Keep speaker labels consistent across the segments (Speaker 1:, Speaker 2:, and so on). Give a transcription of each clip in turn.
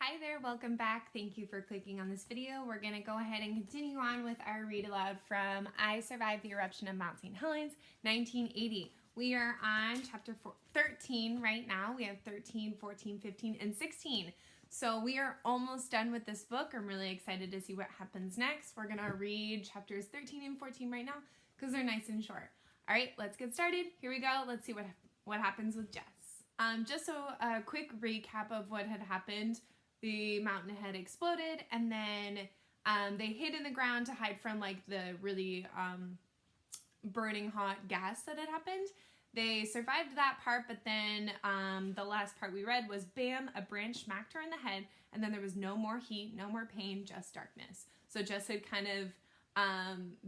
Speaker 1: Hi there, welcome back. Thank you for clicking on this video. We're going to go ahead and continue on with our read aloud from I Survived the Eruption of Mount St. Helens, 1980. We are on chapter 13 right now. We have 13, 14, 15, and 16. So we are almost done with this book. I'm really excited to see what happens next. We're going to read chapters 13 and 14 right now because they're nice and short. All right, let's get started. Here we go. Let's see what happens with Jess. Just so a quick recap of what had happened. The mountain had exploded, and then they hid in the ground to hide from like the really burning hot gas that had happened. They survived that part, but then the last part we read was bam, a branch smacked her in the head, and then there was no more heat, no more pain, just darkness. So Jess had kind of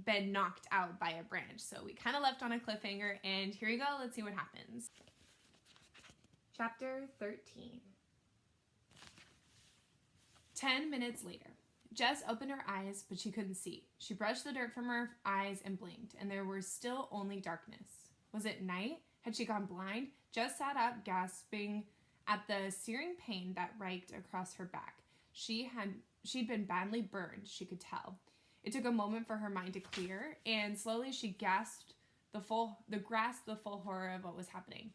Speaker 1: been knocked out by a branch. So we kind of left on a cliffhanger, and here we go. Let's see what happens. Chapter 13. 10 minutes later, Jess opened her eyes, but she couldn't see. She brushed the dirt from her eyes and blinked, and there was still only darkness. Was it night? Had she gone blind? Jess sat up, gasping at the searing pain that raked across her back. She'd been badly burned, she could tell. It took a moment for her mind to clear, and slowly she grasped the full horror of what was happening.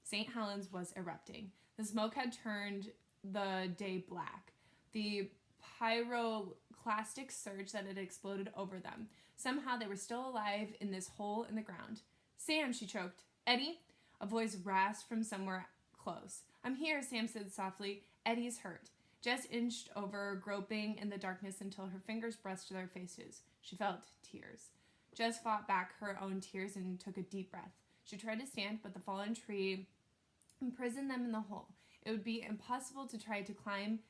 Speaker 1: St. Helens was erupting. The smoke had turned the day black. The pyroclastic surge that had exploded over them. Somehow they were still alive in this hole in the ground. Sam, she choked. Eddie? A voice rasped from somewhere close. I'm here, Sam said softly. Eddie's hurt. Jess inched over, groping in the darkness until her fingers brushed their faces. She felt tears. Jess fought back her own tears and took a deep breath. She tried to stand, but the fallen tree imprisoned them in the hole. It would be impossible to try to climb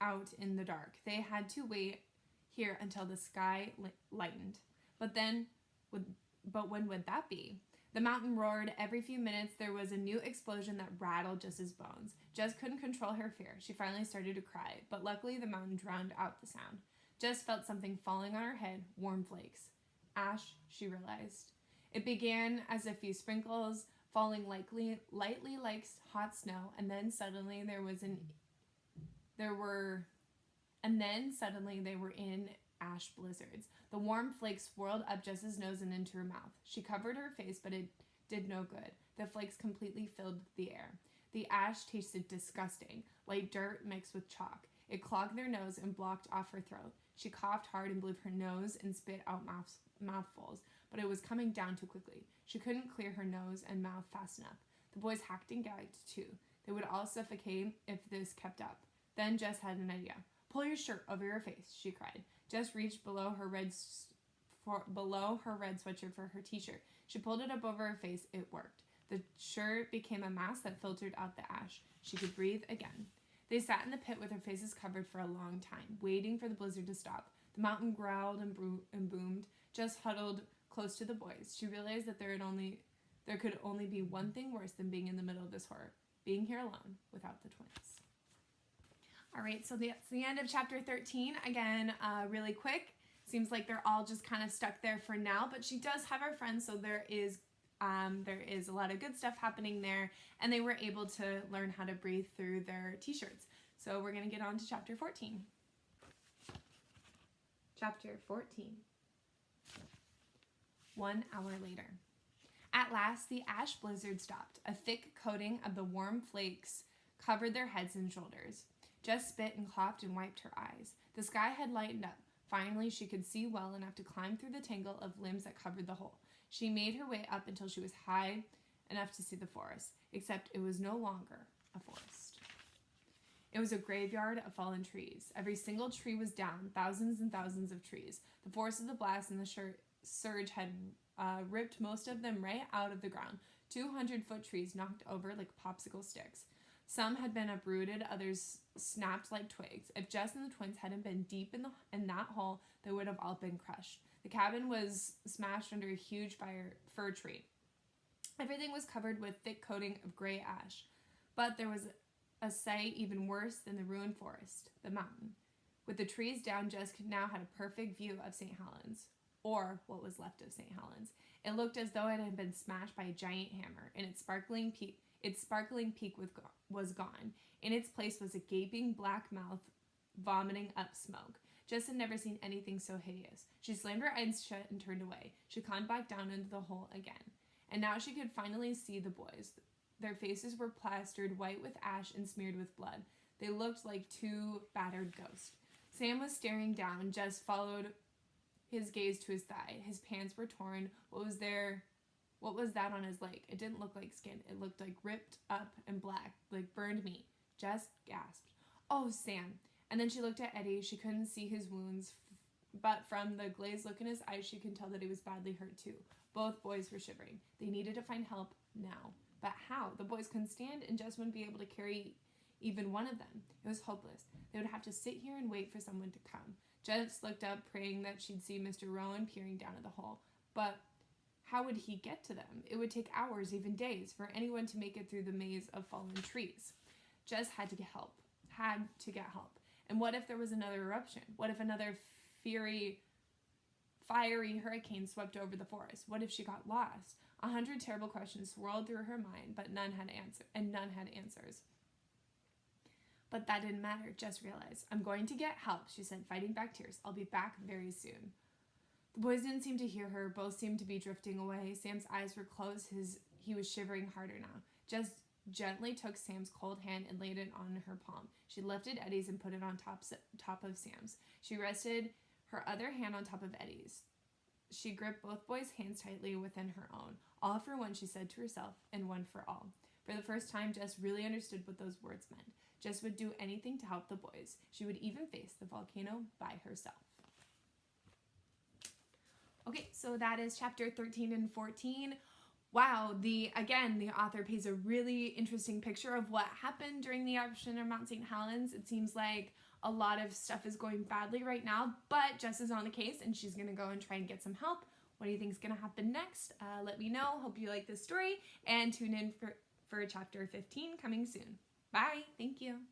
Speaker 1: out in the dark. They had to wait here until the sky lightened. But when would that be? The mountain roared. Every few minutes there was a new explosion that rattled Jess's bones. Jess couldn't control her fear. She finally started to cry, but luckily the mountain drowned out the sound. Jess felt something falling on her head, warm flakes. Ash, she realized. It began as a few sprinkles, falling lightly like hot snow, and then suddenly they were in ash blizzards. The warm flakes swirled up Jess's nose and into her mouth. She covered her face, but it did no good. The flakes completely filled the air. The ash tasted disgusting, like dirt mixed with chalk. It clogged their nose and blocked off her throat. She coughed hard and blew her nose and spit out mouthfuls, but it was coming down too quickly. She couldn't clear her nose and mouth fast enough. The boys hacked and gagged too. They would all suffocate if this kept up. Then Jess had an idea. Pull your shirt over your face, she cried. Jess reached below her red sweatshirt for her t-shirt. She pulled it up over her face. It worked. The shirt became a mask that filtered out the ash. She could breathe again. They sat in the pit with their faces covered for a long time, waiting for the blizzard to stop. The mountain growled and boomed. Jess huddled close to the boys. She realized that there could only be one thing worse than being in the middle of this horror. Being here alone without the twins. All right, so that's the end of chapter 13. Again, really quick. Seems like they're all just kind of stuck there for now, but she does have her friends, so there is a lot of good stuff happening there, and they were able to learn how to breathe through their t-shirts. So we're going to get on to chapter 14. Chapter 14. 1 hour later. At last, the ash blizzard stopped. A thick coating of the warm flakes covered their heads and shoulders. Jess spit and coughed and wiped her eyes. The sky had lightened up. Finally, she could see well enough to climb through the tangle of limbs that covered the hole. She made her way up until she was high enough to see the forest, except it was no longer a forest. It was a graveyard of fallen trees. Every single tree was down, thousands and thousands of trees. The force of the blast and the surge had ripped most of them right out of the ground. 200-foot trees knocked over like popsicle sticks. Some had been uprooted, others snapped like twigs. If Jess and the twins hadn't been deep in that hole, they would have all been crushed. The cabin was smashed under a huge fir tree. Everything was covered with thick coating of gray ash. But there was a sight even worse than the ruined forest, the mountain. With the trees down, Jess now had a perfect view of St. Helens, or what was left of St. Helens. It looked as though it had been smashed by a giant hammer. In its sparkling peak, Its sparkling peak was gone. In its place was a gaping black mouth vomiting up smoke. Jess had never seen anything so hideous. She slammed her eyes shut and turned away. She climbed back down into the hole again. And now she could finally see the boys. Their faces were plastered white with ash and smeared with blood. They looked like two battered ghosts. Sam was staring down. Jess followed his gaze to his thigh. His pants were torn. What was that on his leg? It didn't look like skin. It looked like ripped up and black, like burned meat. Jess gasped. "Oh, Sam." And then she looked at Eddie. She couldn't see his wounds, but from the glazed look in his eyes, she could tell that he was badly hurt too. Both boys were shivering. They needed to find help now. But how? The boys couldn't stand, and Jess wouldn't be able to carry even one of them. It was hopeless. They would have to sit here and wait for someone to come. Jess looked up, praying that she'd see Mr. Rowan peering down at the hole. But how would he get to them? It would take hours, even days, for anyone to make it through the maze of fallen trees. Jess had to get help. And what if there was another eruption? What if another fiery hurricane swept over the forest? What if she got lost? 100 terrible questions swirled through her mind, but none had answers. But that didn't matter, Jess realized. "I'm going to get help," she said, fighting back tears. "I'll be back very soon." The boys didn't seem to hear her. Both seemed to be drifting away. Sam's eyes were closed. He was shivering harder now. Jess gently took Sam's cold hand and laid it on her palm. She lifted Eddie's and put it on top of Sam's. She rested her other hand on top of Eddie's. She gripped both boys' hands tightly within her own. "All for one," she said to herself, "and one for all." For the first time, Jess really understood what those words meant. Jess would do anything to help the boys. She would even face the volcano by herself. Okay, so that is chapter 13 and 14. Wow, the author paints a really interesting picture of what happened during the eruption of Mount St. Helens. It seems like a lot of stuff is going badly right now, but Jess is on the case and she's going to go and try and get some help. What do you think is going to happen next? Let me know. Hope you like this story, and tune in for chapter 15 coming soon. Bye. Thank you.